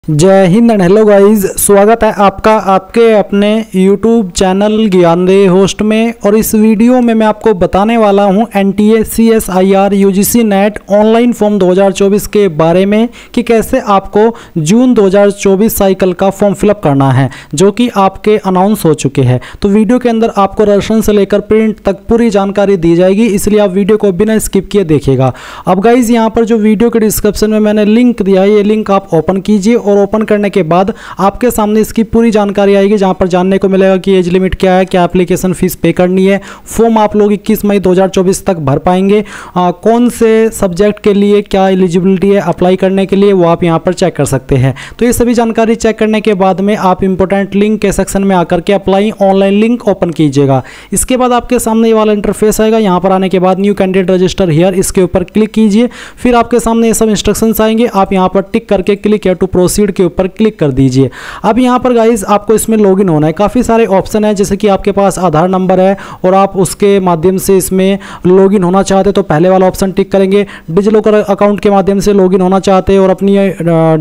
जय Hind and hello guys, स्वागत है आपका आपके अपने YouTube चैनल ज्ञानदेह होस्ट में। और इस वीडियो में मैं आपको बताने वाला हूं NTA CSIR UGC net online form 2024 के बारे में कि कैसे आपको जून 2024 साइकिल का फॉर्म फिलअप करना है, जो कि आपके अनाउंस हो चुके हैं। तो वीडियो के अंदर आपको रजिस्ट्रेशन से लेकर प्रिंट तक पूरी जानकारी दी जाएगी, इसलिए आप वीडियो को बिना स्किप किए देखिएगा। अब गाइज यहाँ पर जो वीडियो के डिस्क्रिप्शन में मैंने लिंक दिया है, ये लिंक आप ओपन कीजिए और ओपन करने के बाद आपके सामने इसकी पूरी जानकारी आएगी, जहां पर जानने को मिलेगा कि एज लिमिट क्या है, क्या एप्लीकेशन फीस पे करनी है, फॉर्म आप लोग 21 मई 2024 तक भर पाएंगे, कौन से सब्जेक्ट के लिए क्या एलिजिबिलिटी है अप्लाई करने के लिए, वो आप यहां पर चेक कर सकते हैं। तो ये सभी जानकारी चेक करने के बाद में आप इंपॉर्टेंट लिंक के सेक्शन में आकर के अप्लाई ऑनलाइन लिंक ओपन कीजिएगा। इसके बाद आपके सामने ये वाला इंटरफेस आएगा। यहाँ पर आने के बाद न्यू कैंडिडेट रजिस्टर हियर, इसके ऊपर क्लिक कीजिए। फिर आपके सामने ये सब इंस्ट्रक्शंस आएंगे, आप यहाँ पर टिक करके क्लिक या टू प्रोसीड के ऊपर क्लिक कर दीजिए। अब यहाँ पर गाइस आपको इसमें लॉगिन होना है। काफ़ी सारे ऑप्शन है, जैसे कि आपके पास आधार नंबर है और आप उसके माध्यम से इसमें लॉगिन होना चाहते हैं तो पहले वाला ऑप्शन टिक करेंगे। डिजिलॉकर अकाउंट के माध्यम से लॉगिन होना चाहते हैं और अपनी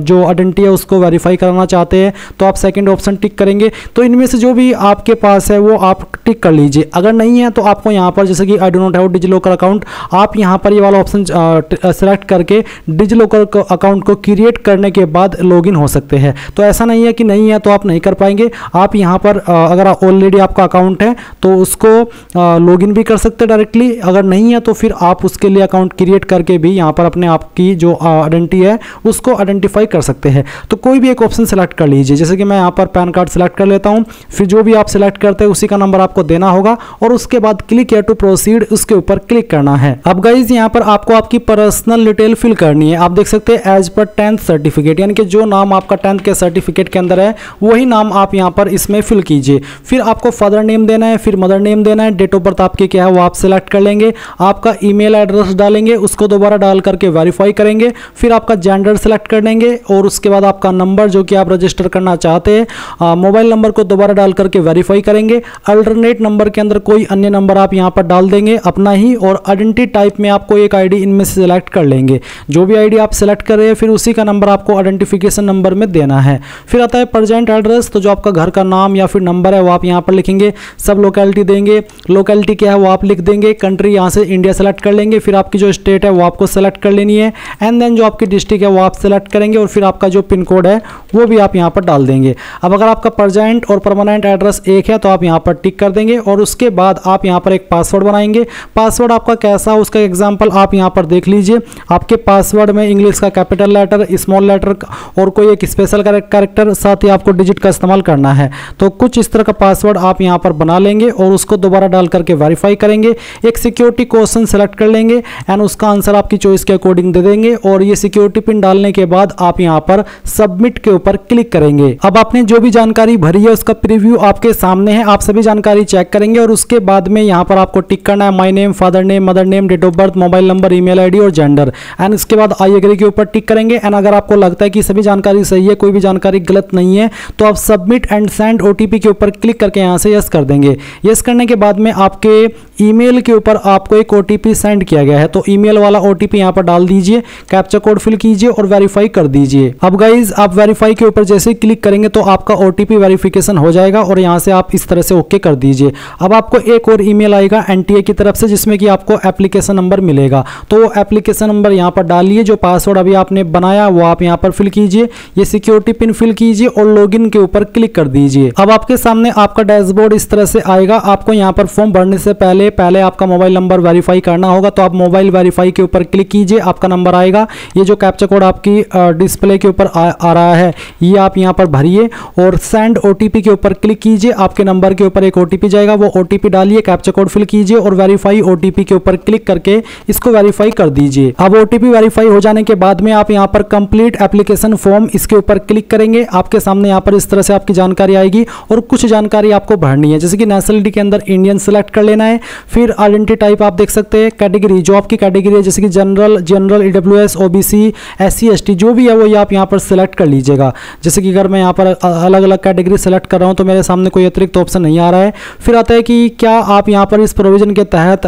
जो आइडेंटिटी है उसको वेरीफाई कराना चाहते हैं तो आप सेकंड ऑप्शन टिक करेंगे। तो इनमें से जो भी आपके पास है वो आप टिक कर लीजिए। अगर नहीं है तो आपको यहाँ पर, जैसे कि I do not have DigiLocker account, आप यहाँ पर ये वाला ऑप्शन सेलेक्ट करके डिजिलॉकर अकाउंट को क्रिएट करने के बाद लॉगिन हो सकते हैं। तो ऐसा नहीं है कि नहीं है तो आप नहीं कर पाएंगे। आप यहाँ पर अगर ऑलरेडी आपका अकाउंट है तो उसको लॉगिन भी कर सकते हैं डायरेक्टली। अगर नहीं है तो फिर आप उसके लिए अकाउंट क्रिएट करके भी यहाँ पर अपने आप की जो आइडेंटिटी है उसको आइडेंटिफाई कर सकते हैं। तो कोई भी एक ऑप्शन सेलेक्ट कर लीजिए, जैसे कि मैं यहाँ पर पैन कार्ड सेलेक्ट कर लेता हूँ। फिर जो भी आप सेलेक्ट करते हैं उसी का नंबर आपको देना होगा और उसके बाद क्लिक या टू प्रोसीड उसके ऊपर क्लिक करना है। अब गाइज यहाँ पर आपको आपकी पर्सनल डिटेल फिल करनी है। आप देख सकते हैं एज पर 10th सर्टिफिकेट, यानी कि जो नाम आपका 10th के सर्टिफिकेट के अंदर है वही नाम आप यहां पर इसमें फिल कीजिए। फिर आपको फादर नेम देना है, फिर मदर नेम देना है, डेट ऑफ बर्थ आपकी क्या है वो आप सिलेक्ट कर लेंगे। आपका ईमेल एड्रेस डालेंगे, उसको दोबारा डाल करके वेरीफाई करेंगे। फिर आपका जेंडर सेलेक्ट कर लेंगे और उसके बाद आपका नंबर जो कि आप रजिस्टर करना चाहते हैं, मोबाइल नंबर को दोबारा डाल करके वेरीफाई करेंगे। अल्टरनेट नंबर के अंदर कोई अन्य नंबर आप यहां पर डाल देंगे अपना ही, और आइडेंटिटी टाइप में आपको एक आईडी इनमें से सिलेक्ट कर लेंगे। जो भी आईडी आप सिलेक्ट कर रहे हैं फिर उसी का नंबर आपको आइडेंटिफिकेशन नंबर में देना है। फिर आता है प्रेजेंट एड्रेस, तो जो आपका घर का नाम या फिर नंबर है वो आप यहाँ पर लिखेंगे। सब लोकेलिटी देंगे, लोकेलिटी क्या है वो आप लिख देंगे। कंट्री यहाँ से इंडिया सेलेक्ट कर लेंगे। फिर आपकी जो स्टेट है वो आपको सेलेक्ट कर लेनी है। एंड देन जो आपकी डिस्ट्रिक्ट है वो आप सेलेक्ट करेंगे और फिर आपका जो पिन कोड है वो भी आप यहाँ पर डाल देंगे। अब अगर आपका प्रेजेंट और परमानेंट एड्रेस एक है तो आप यहाँ पर टिक कर देंगे और उसके बाद आप यहाँ पर एक पासवर्ड बनाएंगे। पासवर्ड आपका कैसा, उसका एग्जाम्पल आप यहाँ पर देख लीजिए। आपके पासवर्ड में इंग्लिश का कैपिटल लेटर, स्मॉल लेटर और कोई एक स्पेशल कैरेक्टर, साथ ही आपको डिजिट का इस्तेमाल करना है। तो कुछ इस तरह का पासवर्ड आप यहां पर बना लेंगे और उसको दोबारा डाल करके वेरीफाई करेंगे। एक सिक्योरिटी क्वेश्चन सेलेक्ट कर लेंगे एंड उसका आंसर आपकी चॉइस के अकॉर्डिंग दे देंगे और ये सिक्योरिटी पिन डालने के बाद आप यहां पर सबमिट के ऊपर क्लिक करेंगे। अब आपने जो भी जानकारी भरी है उसका प्रीव्यू आपके सामने है, आप सभी जानकारी चेक करेंगे और उसके बाद में यहां पर आपको टिक करना है my name, father name, mother name, date of birth, mobile number, email ID और जेंडर। एंड इसके बाद आई एग्री के ऊपर टिक करेंगे। एंड अगर आपको लगता है कि सभी जानकारी सही है, कोई भी जानकारी गलत नहीं है, तो आप सबमिट एंड सेंड ओटीपी के ऊपर क्लिक करके यहां से यस कर देंगे। यस करने के बाद में आपके ईमेल के ऊपर आपको एक ओटीपी सेंड किया गया है, तो ईमेल वाला ओटीपी यहां पर डाल दीजिए, कैप्चा कोड फिल कीजिए और वेरीफाई कर दीजिए। अब गाइज आप वेरीफाई के ऊपर जैसे ही क्लिक करेंगे तो आपका ओटीपी वेरिफिकेशन हो जाएगा और यहां से आप इस तरह से ओके कर दीजिए। अब आपको एक और ईमेल आएगा एनटीए की तरफ से, जिसमें कि आपको एप्लीकेशन नंबर मिलेगा। तो वो एप्लीकेशन नंबर यहां पर डालिए, जो पासवर्ड अभी आपने बनाया वो आप यहां पर फिल कीजिए, ये सिक्योरिटी पिन फिल कीजिए और लॉगिन के ऊपर क्लिक कर दीजिए। अब आपके सामने आपका डैशबोर्ड इस तरह से आएगा। आपको यहां पर फॉर्म भरने से पहले आपका मोबाइल नंबर वेरीफाई करना होगा, तो आप मोबाइल वेरीफाई के ऊपर क्लिक कीजिए, आपका नंबर आएगा। ये जो कैप्चा कोड आपकी डिस्प्ले के ऊपर आ रहा है ये आप यहां पर भरिए और सेंड ओटीपी के ऊपर क्लिक कीजिए। आपके नंबर के ऊपर एक ओटीपी जाएगा, वो ओटीपी डालिए, कैप्चा कोड फिल कीजिए और वेरीफाई ओटीपी के ऊपर क्लिक करके इसको वेरीफाई कर दीजिए। अब ओटीपी वेरीफाई हो जाने के बाद में आप यहां पर कंप्लीट एप्लीकेशन फॉर्म इसके ऊपर क्लिक करेंगे। आपके सामने यहां पर इस तरह से आपकी जानकारी आएगी और कुछ जानकारी आपको भरनी है, जैसे कि नेशनलिटी के अंदर इंडियन सेलेक्ट कर लेना है। फिर आइडेंटिटी टाइप आप देख सकते हैं, कैटेगरी जो आपकी कैटेगरी है, जैसे कि general EWS, OBC, SC, ST जो भी है वो आप यहाँ पर सिलेक्ट कर लीजिएगा। जैसे कि अगर मैं यहाँ पर अलग अलग कैटेगरी सेलेक्ट कर रहा हूँ तो मेरे सामने कोई अतिरिक्त ऑप्शन नहीं आ रहा है। फिर आता है कि क्या आप यहाँ पर इस प्रोविजन के तहत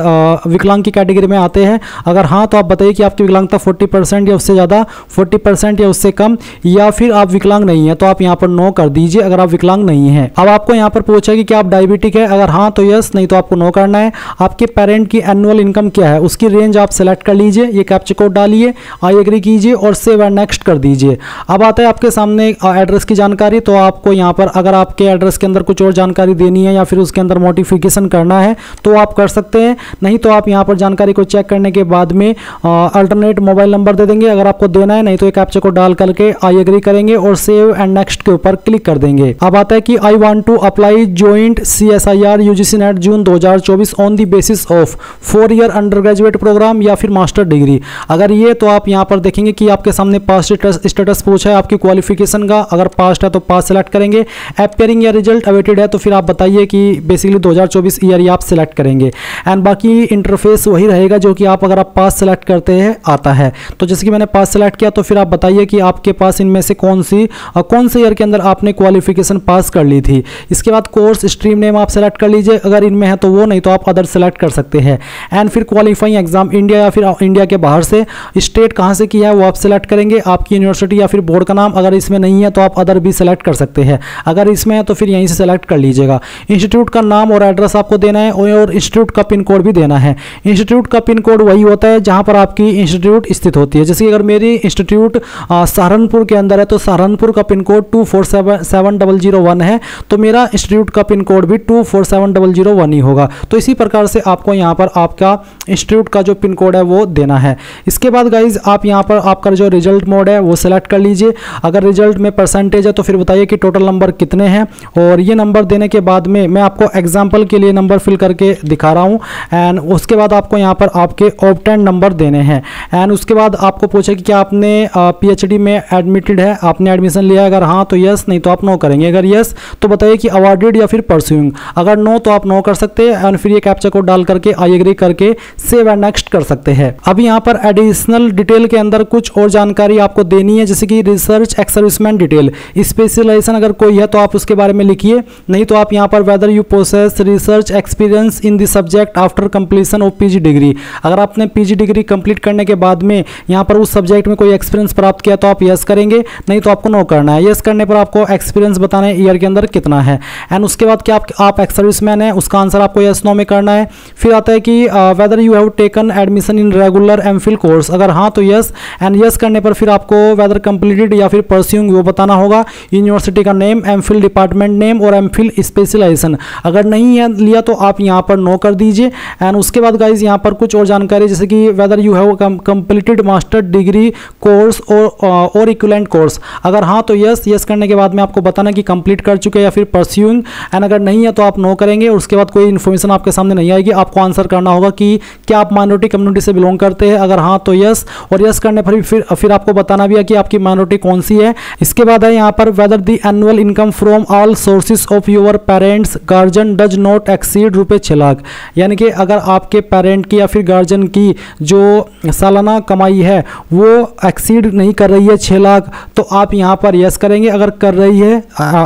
विकलांग की कैटेगरी में आते हैं, अगर हाँ तो आप बताइए कि आपकी विकलांगता 40% या उससे ज़्यादा, 40% या उससे कम, या फिर आप विकलांग नहीं है तो आप यहाँ पर नो कर दीजिए अगर आप विकलांग नहीं है। अब आपको यहाँ पर पूछा कि क्या आप डायबिटिक है, अगर हाँ तो यस, नहीं तो आपको नो करना है। आपके पेरेंट की एनुअल इनकम क्या है उसकी रेंज आप सेलेक्ट कर लीजिए, ये कैप्चा कोड डालिए, आई एग्री कीजिए और सेव एंड नेक्स्ट कर दीजिए। अब आता है आपके सामने एड्रेस की जानकारी। तो आपको यहाँ पर अगर आपके एड्रेस के अंदर कुछ और जानकारी देनी है या फिर उसके अंदर मॉडिफिकेशन करना है तो आप कर सकते हैं, नहीं तो आप यहाँ पर जानकारी को चेक करने के बाद में अल्टरनेट मोबाइल नंबर दे देंगे अगर आपको देना है, नहीं तो एक कैप्चा कोड डाल करके आई एग्री करेंगे और सेव एंड नेक्स्ट के ऊपर क्लिक कर देंगे। अब आता है कि I want to apply joint CSIR UGC net June 2024 on the basis of 4 year under graduate program या फिर मास्टर डिग्री। अगर ये तो आप यहाँ पर देखेंगे कि आपके सामने पास्ट स्टेटस पूछा है आपकी क्वालिफिकेशन का, अगर पास्ट है तो पास सेलेक्ट करेंगे, अपेयरिंग या रिजल्ट अवेटेड है तो फिर आप बताइए कि बेसिकली 2024 ईयर ही आप सेलेक्ट करेंगे। एंड बाकी इंटरफेस वही रहेगा जो कि आप अगर आप पास सेलेक्ट करते हैं आता है। तो जैसे कि मैंने पास सेलेक्ट किया तो फिर आप बताइए कि आपके पास इनमें से कौन से ईयर के अंदर आपने क्वालिफिकेशन पास कर ली थी। इसके बाद कोर्स स्ट्रीम नेम आप सेलेक्ट कर लीजिए, अगर इनमें है तो वो, नहीं तो आप अदर सेलेक्ट कर सकते हैं। एंड फिर क्वालिफाइंग एग्जाम इंडिया या फिर इंडिया के बाहर से, स्टेट कहाँ से किया है वो आप सेलेक्ट करेंगे, आपकी यूनिवर्सिटी या फिर बोर्ड का नाम, अगर इसमें नहीं है तो आप अदर भी सेलेक्ट कर सकते हैं, अगर इसमें है तो फिर यहीं से सेलेक्ट कर लीजिएगा। इंस्टीट्यूट का नाम और एड्रेस आपको देना है और इंस्टीट्यूट का पिन कोड भी देना है। इंस्टीट्यूट का पिन कोड वही होता है जहां पर आपकी इंस्टीट्यूट स्थित होती है। जैसे अगर मेरी इंस्टीट्यूट सहारनपुर के अंदर है तो सहारनपुर का पिन कोड 247001 है, तो मेरा इंस्टीट्यूट का पिन कोड भी 247001 ही होगा। तो इसी प्रकार से आपको यहाँ पर आपका इंस्टीट्यूट का जो पिन कोड है वो देना है। इसके बाद गाइज आप यहाँ पर आपका जो रिजल्ट मोड है वो सेलेक्ट कर लीजिए। अगर रिजल्ट में परसेंटेज है तो फिर बताइए कि टोटल नंबर कितने हैं, और ये नंबर देने के बाद में मैं आपको एग्जाम्पल के लिए नंबर फिल करके दिखा रहा हूँ। एंड उसके बाद आपको यहाँ पर आपके ऑब्टेन नंबर देने हैं। एंड उसके बाद आपको पूछे कि क्या आपने PhD में एडमिटेड है, आपने एडमिशन लिया है, अगर हाँ तो यस, नहीं तो आप नो करेंगे, अगर यस तो बताइए कि अवॉर्डेड या फिर परस्यूइंग, अगर नो तो आप नो कर सकते हैं। एंड फिर ये कैप्चा कोड डाल करके आई एग्री करके सेव एंड नेक्स्ट कर सकते हैं। अब यहाँ पर एडिशनल डिटेल के अंदर कुछ और जानकारी आपको देनी है, जैसे कि research ex serviceman detail, specialization अगर कोई है तो आप उसके बारे में लिखिए, नहीं तो आप यहाँ पर whether you possess research experience in the subject after completion of PG degree, अगर आपने PG डिग्री कंप्लीट करने के बाद में यहाँ पर उस सब्जेक्ट में कोई एक्सपीरियंस प्राप्त किया तो आप यस करेंगे, नहीं तो आपको नो करना है। यस करने पर आपको एक्सपीरियंस बताना है ईयर के अंदर कितना है। एंड उसके बाद क्या आप एक्स सर्विसमैन है, उसका आंसर आपको यस नो में करना है। फिर आता है कि whether you have taken admission in regular MPhil course, अगर हाँ तो यस। एंड यस करने पर फिर आपको वेदर कंप्लीटेड या फिर परस्यूइंग वो बताना होगा, यूनिवर्सिटी का नेम, MPhil डिपार्टमेंट नेम और MPhil स्पेशलाइजेशन, अगर नहीं है लिया तो आप यहाँ पर नो कर दीजिए। एंड उसके बाद गाइज यहाँ पर कुछ और जानकारी, जैसे कि whether you have completed master degree course और इक्विवेलेंट कोर्स, अगर हाँ तो यस। यस करने के बाद में आपको बताना कि कंप्लीट कर चुके या फिर परस्यूइंग, एंड अगर नहीं है तो आप नो करेंगे। और उसके बाद कोई इन्फॉर्मेशन आपके सामने नहीं आएगी, आपको आंसर करना होगा कि क्या आप माइनॉरिटी कम्युनिटी से बिलोंग करते हैं, अगर हाँ तो यस, और यस करने पर फिर आपको बताना भी है कि आपकी माइनॉरिटी कौन सी है। इसके बाद है यहाँ पर whether the annual income from all sources of your parents guardian does not exceed ₹6 lakh, यानी कि अगर आपके पेरेंट की या फिर गार्जियन की जो सालाना कमाई है वो एक्सीड नहीं कर रही है 6 लाख तो आप यहाँ पर यस करेंगे, अगर कर रही है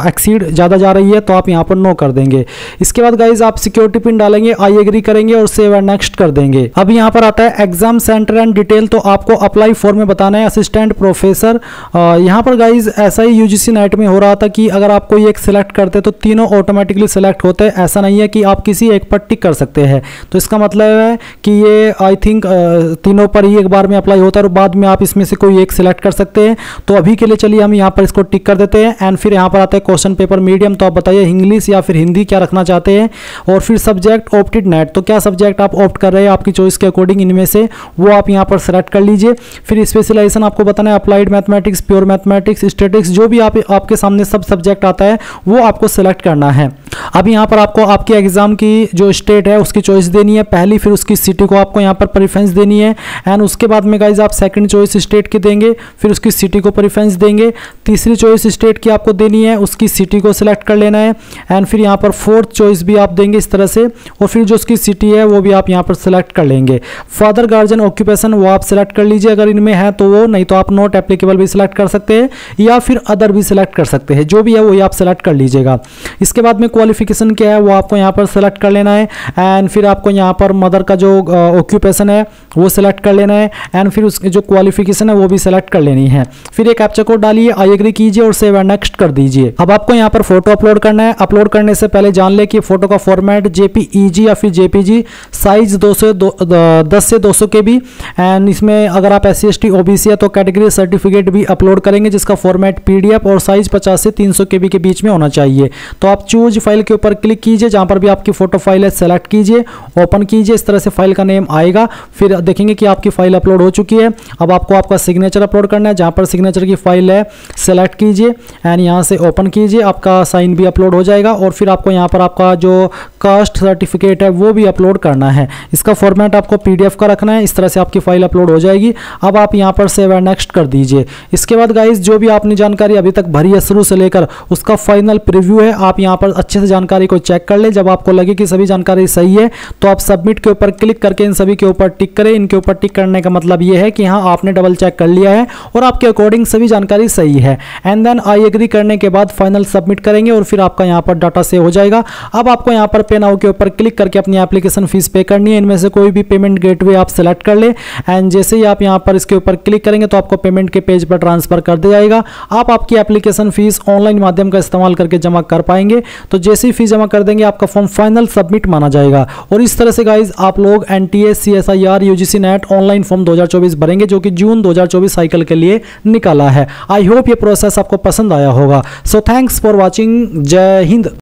एक्सीड ज़्यादा जा रही है तो आप यहाँ पर नो कर देंगे। इसके बाद गाइज आप सिक्योरिटी पिन डालेंगे, आई एग्री करेंगे और सेव एंड नेक्स्ट कर देंगे। अब यहाँ पर आता है एग्जाम सेंटर एंड डिटेल, तो आपको अप्लाई फॉर्म में बताना है असिस्टेंट प्रोफेसर। यहाँ पर गाइज ऐसा ही UGC नेट में हो रहा था कि अगर आप कोई एक सिलेक्ट करते तो तीनों ऑटोमेटिकली सिलेक्ट होते हैं, ऐसा नहीं है कि आप किसी एक पर टिक कर सकते हैं। तो इसका मतलब है कि ये आई थिंक तीनों पर ही एक बार में अप्लाई होता है और बाद में आप इसमें से कोई एक सिलेक्ट कर सकते हैं। तो अभी के लिए चलिए हम यहाँ पर इसको टिक कर देते हैं। एंड फिर यहाँ पर आता है क्वेश्चन पेपर मीडियम, तो आप बताइए इंग्लिश या फिर हिंदी क्या रखना चाहते हैं। और फिर सब्जेक्ट ऑप्टेड नेट, तो क्या सब्जेक्ट आप ऑप्ट कर रहे हैं आपकी चॉइस के अकॉर्डिंग इनमें से वो आप यहाँ पर सेलेक्ट कर लीजिए। फिर स्पेशलाइजेशन आपको बताना है applied mathematics, pure mathematics, statics, जो भी आपके सामने सब सब्जेक्ट आता है वो आपको सेलेक्ट करना है। अब यहाँ पर आपको आपके एग्जाम की जो स्टेट है उसकी चॉइस देनी है पहली, फिर उसकी सिटी को आपको यहाँ पर प्रेफरेंस देनी है। एंड उसके बाद में गाइज आप सेकंड चॉइस स्टेट की देंगे, फिर उसकी सिटी को प्रेफरेंस देंगे। तीसरी चॉइस स्टेट की आपको देनी है, उसकी सिटी को सिलेक्ट कर लेना है। एंड फिर यहाँ पर फोर्थ चॉइस भी आप देंगे इस तरह से, और फिर जो उसकी सिटी है वो भी आप यहाँ पर सिलेक्ट कर लेंगे। फादर गार्जियन ऑक्यूपेशन वो आप सिलेक्ट कर लीजिए अगर इनमें है तो वो, नहीं तो आप नॉट एप्लीकेबल भी सिलेक्ट कर सकते हैं या फिर अदर भी सिलेक्ट कर सकते हैं, जो भी है वही आप सिलेक्ट कर लीजिएगा। इसके बाद में क्वालिफिकेशन क्या है वो आपको यहाँ पर सेलेक्ट कर लेना है। एंड फिर आपको यहाँ पर मदर का जो ऑक्यूपेशन है वो सिलेक्ट कर लेना है। एंड फिर उसकी जो क्वालिफिकेशन है वो भी सिलेक्ट कर लेनी है। फिर एक कैप्चा कोड डालिए, आई एग्री कीजिए और सेव एंड नेक्स्ट कर दीजिए। अब आपको यहाँ पर फोटो अपलोड करना है। अपलोड करने से पहले जान ले कि फोटो का फॉर्मेट जेपीईजी या फिर जेपीजी, साइज 10 से 200 KB। एंड इसमें अगर आप SC/ST OBC है तो कैटेगरी सर्टिफिकेट भी अपलोड करेंगे जिसका फॉर्मेट PDF और साइज 50 से 300 KB के बीच में होना चाहिए। तो आप चूज फाइल के ऊपर क्लिक कीजिए, जहां पर भी आपकी फोटो फाइल है सेलेक्ट कीजिए, ओपन कीजिए। इस तरह से फाइल का नेम आएगा। फिर देखेंगे कि आपकी फाइल अपलोड हो चुकी है। अब आपको आपका सिग्नेचर अपलोड करना है, जहां पर सिग्नेचर की फाइल है सेलेक्ट कीजिए एंड यहां से ओपन कीजिए। आपका साइन भी अपलोड हो जाएगा। और फिर आपको यहां पर आपका जो कास्ट सर्टिफिकेट है वो भी अपलोड करना है। इसका फॉर्मेट आपको PDF का रखना है। इस तरह से आपकी फाइल अपलोड हो जाएगी। अब आप यहां पर सेव एंड नेक्स्ट कर दीजिए। इसके बाद गाइस जो भी आपने जानकारी अभी तक भरी है शुरू से लेकर, उसका फाइनल प्रीव्यू है। आप यहां पर अच्छे से जानकारी को चेक कर ले। जब आपको लगे कि सभी जानकारी सही है तो आप सबमिट के ऊपर क्लिक करके इन सभी के ऊपर टिक करें। इनके ऊपर टिक करने का मतलब यह है कि हाँ आपने डबल चेक कर लिया है और आपके अकॉर्डिंग सभी जानकारी सही है। एंड देन आई एग्री करने के बाद फाइनल सबमिट करेंगे और फिर आपका यहां पर डाटा सेव हो जाएगा। अब आपको यहां पर पे नाउ के ऊपर क्लिक करके अपनी एप्लीकेशन फीस पे करनी है। इनमें से कोई भी पेमेंट गेटवे आप सेलेक्ट कर ले। एंड जैसे ही आप यहां पर इसके ऊपर क्लिक करेंगे तो आपको पेमेंट के पेज पर ट्रांसफर कर दिया जाएगा। आप आपकी एप्लीकेशन फीस ऑनलाइन माध्यम का इस्तेमाल करके जमा कर पाएंगे। तो जैसे ही फीस जमा कर देंगे आपका फॉर्म फाइनल सबमिट माना जाएगा। और इस तरह से गाइज आप लोग NTA CSIR UGC net online form 2024 भरेंगे, जो कि जून 2024 साइकिल के लिए निकाला है। आई होप ये प्रोसेस आपको पसंद आया होगा। So thanks for watching. जय हिंद।